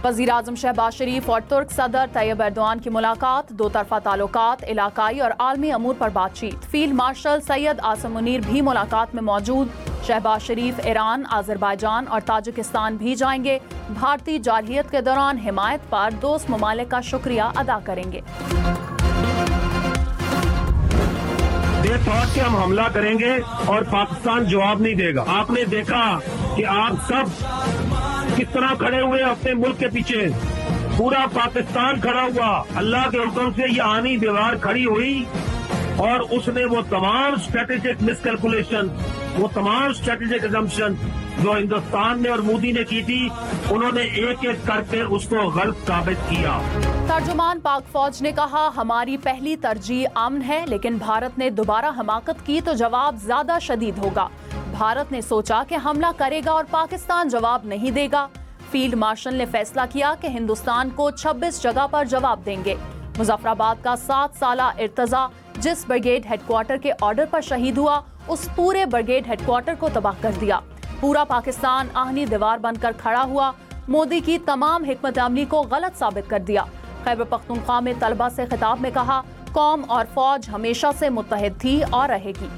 वज़ीर-ए-आज़म शहबाज शरीफ और तुर्क सदर तैयब एर्दोआन की मुलाकात, दो तरफा ताल्लुकात, इलाकाई और आलमी अमूर पर बातचीत। फील्ड मार्शल सैयद आसिम मुनीर भी मुलाकात में मौजूद। शहबाज शरीफ ईरान, आज़रबाईजान और ताजिकिस्तान भी जाएंगे। भारतीय जारहियत के दौरान हिमायत पर दोस्त ममालिक का शुक्रिया अदा करेंगे। ये थॉट कि हम हमला करेंगे और पाकिस्तान जवाब नहीं देगा। आपने देखा कि आप सब किस तरह खड़े हुए अपने मुल्क के पीछे, पूरा पाकिस्तान खड़ा हुआ। अल्लाह के हुक्म से ये आनी दीवार खड़ी हुई और उसने वो तमाम स्ट्रेटेजिक मिसकैलकुलेशन, वो तमाम स्ट्रेटेजिक असम्पशन जो हिंदुस्तान ने और मोदी ने की थी, उन्होंने एक एक करके उसको गलत साबित किया। तर्जुमान पाक फौज ने कहा, हमारी पहली तरजीह अमन है, लेकिन भारत ने दोबारा हमाकत की तो जवाब ज्यादा शदीद होगा। भारत ने सोचा कि हमला करेगा और पाकिस्तान जवाब नहीं देगा। फील्ड मार्शल ने फैसला किया कि हिंदुस्तान को 26 जगह पर जवाब देंगे। मुजफ्फराबाद का 7 साला इर्तजा जिस ब्रिगेड हेडक्वार्टर के ऑर्डर पर शहीद हुआ, उस पूरे ब्रिगेड हेडक्वार्टर को तबाह कर दिया। पूरा पाकिस्तान आहनी दीवार बनकर खड़ा हुआ। मोदी की तमाम हिकमत अमली को गलत साबित कर दिया। खैबर पख्तूनख्वा में तलबा से खिताब में कहा, कौम और फौज हमेशा से मुत्तहिद थी और रहेगी।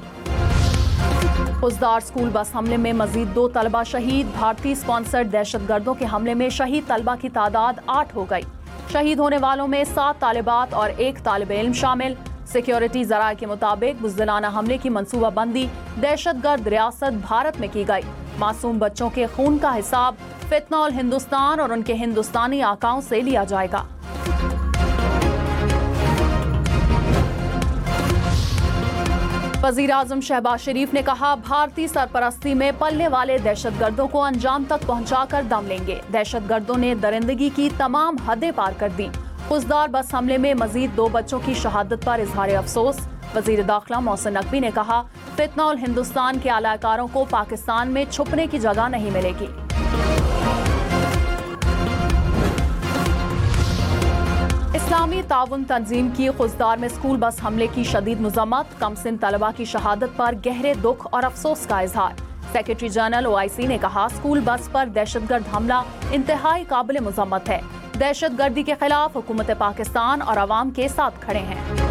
खुजदार स्कूल बस हमले में मजीद 2 तलबा शहीद। भारतीय स्पॉन्सर्ड दहशतगर्दों के हमले में शहीद तलबा की तादाद 8 हो गई। शहीद होने वालों में 7 तालिबात और 1 तालिब इल्म शामिल। सिक्योरिटी जराये के मुताबिक बुज़दिलाना हमले की मंसूबाबंदी दहशतगर्द रियासत भारत में की गई। मासूम बच्चों के खून का हिसाब फितनौल हिंदुस्तान और उनके हिंदुस्तानी आकाओं से लिया जाएगा। वज़ीर-ए-आज़म शहबाज शरीफ ने कहा, भारतीय सरपरस्ती में पलने वाले दहशतगर्दों को अंजाम तक पहुंचाकर दम लेंगे। दहशतगर्दों ने दरिंदगी की तमाम हदें पार कर दी। खुजदार बस हमले में मजीद 2 बच्चों की शहादत पर इजहार अफसोस। वज़ीर दाखिला मोहसिन नकवी ने कहा, फितनौल हिंदुस्तान के आलाकारों को पाकिस्तान में छुपने की जगह नहीं मिलेगी। इस्लामी ताउन तंजीम की खुजदार में स्कूल बस हमले की शदीद मजम्मत। कमसिन तलबा की शहादत पर गहरे दुख और अफसोस का इजहार। सेक्रेटरी जनरल OIC ने कहा, स्कूल बस पर दहशतगर्द हमला इंतहाई काबिल मजम्मत है। दहशतगर्दी के खिलाफ हुकूमत पाकिस्तान और अवाम के साथ खड़े हैं।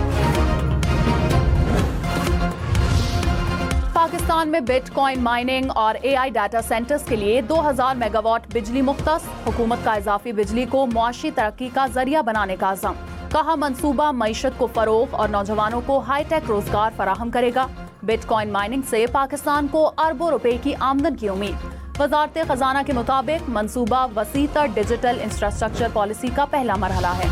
पाकिस्तान में बिटकॉइन माइनिंग और AI डाटा सेंटर्स के लिए 2000 मेगावाट बिजली मुख्तस। हुकूमत का इजाफी बिजली को मुआशी तरक्की का जरिया बनाने का अज़म। कहा, मंसूबा मईशत को फरोग और नौजवानों को हाईटेक रोजगार फराहम करेगा। बिटकॉइन माइनिंग से पाकिस्तान को अरबों रुपए की आमदन की उम्मीद। वजारत खजाना के मुताबिक मंसूबा वसीतर डिजिटल इंफ्रास्ट्रक्चर पॉलिसी का पहला मरहला है।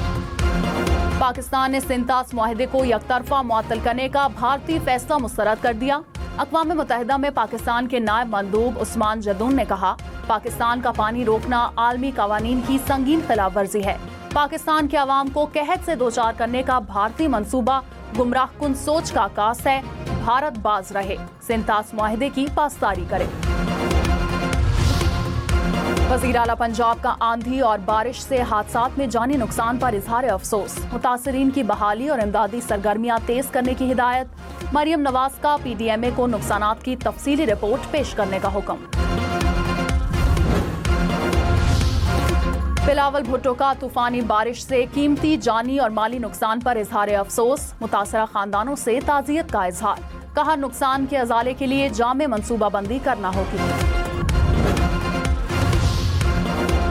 पाकिस्तान ने सिंतास मुआहदे को यकतरफा मुअत्तल करने का भारतीय फैसला मुस्तरद कर दिया। अक़वाम मुत्तहिदा में पाकिस्तान के नायब मंदूब उस्मान जदून ने कहा, पाकिस्तान का पानी रोकना आलमी कवानीन की संगीन खिलाफ वर्जी है। पाकिस्तान के अवाम को कहत से दो चार करने का भारतीय मंसूबा गुमराहकुन सोच का आकाश है। भारत बाज रहे, सिंतास मुआहदे की पासदारी करे। वज़ीर आला पंजाब का आंधी और बारिश से हादसात में जानी नुकसान पर इजहार अफसोस। मुतासरीन की बहाली और इमदादी सरगर्मियां तेज करने की हिदायत। मरियम नवाज का PDMA को नुकसानात की तफसीली रिपोर्ट पेश करने का हुक्म। बिलावल भुट्टो का तूफानी बारिश से कीमती जानी और माली नुकसान पर इजहार अफसोस। मुतासरा खानदानों से ताज़ियत का इजहार। कहा, नुकसान के अजाले के लिए जामे मनसूबाबंदी करना होगी।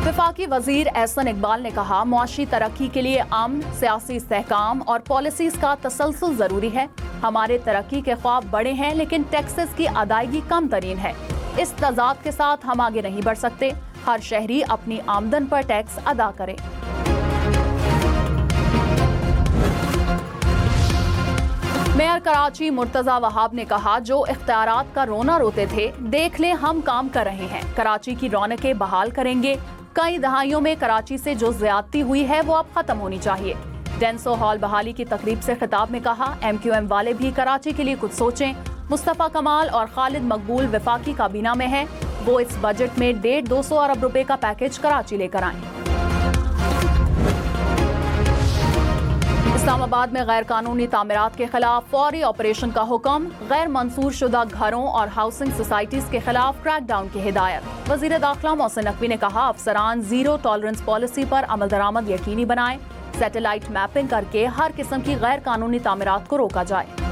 वफाकी वजीर एहसन इकबाल ने कहा, मुआशी तरक्की के लिए अमन, सियासी इस्तेहकाम और पॉलिसीज का तसलसल जरूरी है। हमारे तरक्की के ख्वाब बड़े हैं, लेकिन टैक्सेस की अदायगी कम तरीन है। इस तजाद के साथ हम आगे नहीं बढ़ सकते। हर शहरी अपनी आमदन पर टैक्स अदा करे। मेयर कराची मुर्तजा वहाब ने कहा, जो इख्तियारात का रोना रोते थे, देख ले हम काम कर रहे हैं। कराची की रौनकें बहाल करेंगे। कई दहाइयों में कराची से जो ज्यादती हुई है वो अब खत्म होनी चाहिए। डेंसो हॉल बहाली की तकरीब से खिताब में कहा, MQM वाले भी कराची के लिए कुछ सोचें। मुस्तफा कमाल और खालिद मकबूल वफाकी काबीना में हैं। वो इस बजट में 150-200 अरब रुपए का पैकेज कराची लेकर आएं। اسلام آباد میں غیر قانونی تعمیرات کے خلاف فوری آپریشن کا حکم، غیر منظور شدہ گھروں اور ہاؤسنگ سوسائٹیز کے خلاف کریک ڈاؤن کی ہدایت۔ وزیر داخلہ محسن نقوی نے کہا افسران زیرو ٹالرنس پالیسی پر عمل درآمد یقینی بنائیں، سیٹلائٹ میپنگ کر کے ہر قسم کی غیر قانونی تعمیرات کو روکا جائے۔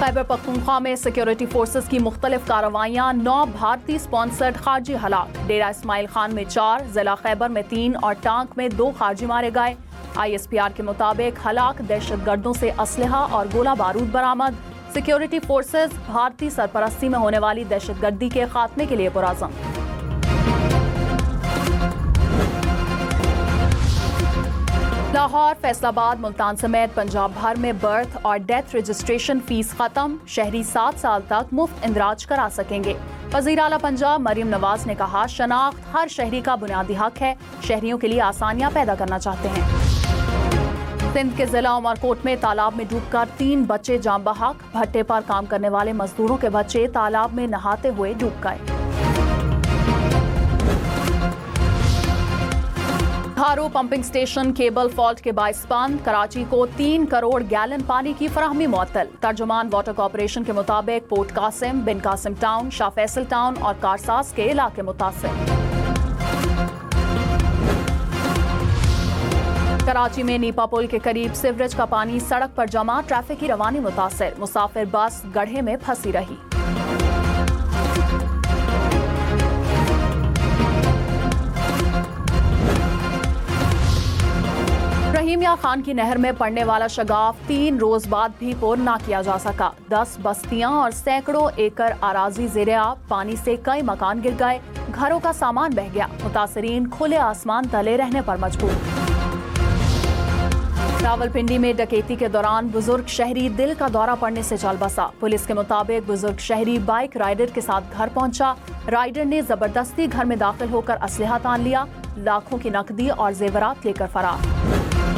خیبر پختونخوا میں سیکیورٹی فورسز کی مختلف کارروائیاں، 9 بھارتی اسپانسرڈ خارجی ہلاک، ڈیرہ اسماعیل خان میں 4، ضلع خیبر میں 3 اور ٹانک میں 2 خارجی مارے گئے۔ ISPR کے مطابق ہلاک دہشت گردوں سے اسلحہ اور گولہ بارود برآمد۔ سیکیورٹی فورسز بھارتی سرپرستی میں ہونے والی دہشت گردی کے خاتمے کے لیے پرعزم۔ لاہور، فیصل آباد، ملتان سمیت پنجاب بھر میں برتھ اور ڈیتھ رجسٹریشن فیس ختم، شہری 7 سال تک مفت اندراج کرا سکیں گے۔ وزیر اعلیٰ پنجاب مریم نواز نے کہا شناخت ہر شہری کا بنیادی حق ہے، شہریوں کے لیے آسانیاں پیدا کرنا چاہتے ہیں۔ سندھ کے ضلع عمر کوٹ میں تالاب میں ڈوب کر 3 بچے جاں بحق، بھٹے پر کام کرنے والے مزدوروں کے بچے تالاب میں نہاتے ہوئے ڈوب گئے۔ دھارو پمپنگ اسٹیشن کیبل فالٹ کے باعث بند، کراچی کو 3 کروڑ گیلن پانی کی فراہمی معطل۔ ترجمان واٹر کارپوریشن کے مطابق پورٹ قاسم، بن قاسم ٹاؤن، شاہ فیصل ٹاؤن اور کارساز کے علاقے متاثر۔ کراچی میں نیپا پل کے قریب سیوریج کا پانی سڑک پر جمع، ٹریفک کی روانی متاثر، مسافر بس گڑھے میں پھنسی رہی۔ رحیمیہ خان کی نہر میں پڑنے والا شگاف 3 روز بعد بھی پور نہ کیا جا سکا، 10 بستیاں اور سینکڑوں ایکڑ اراضی زیر آب، پانی سے کئی مکان گر گئے، گھروں کا سامان بہہ گیا، متاثرین کھلے آسمان تلے رہنے پر مجبور۔ راولپنڈی میں ڈکیتی کے دوران بزرگ شہری دل کا دورہ پڑنے سے چل بسا، پولیس کے مطابق بزرگ شہری بائک رائڈر کے ساتھ گھر پہنچا، رائڈر نے زبردستی گھر میں داخل ہو کر اسلحہ تان لیا، لاکھوں کی نقدی اور زیورات لے کر فرار۔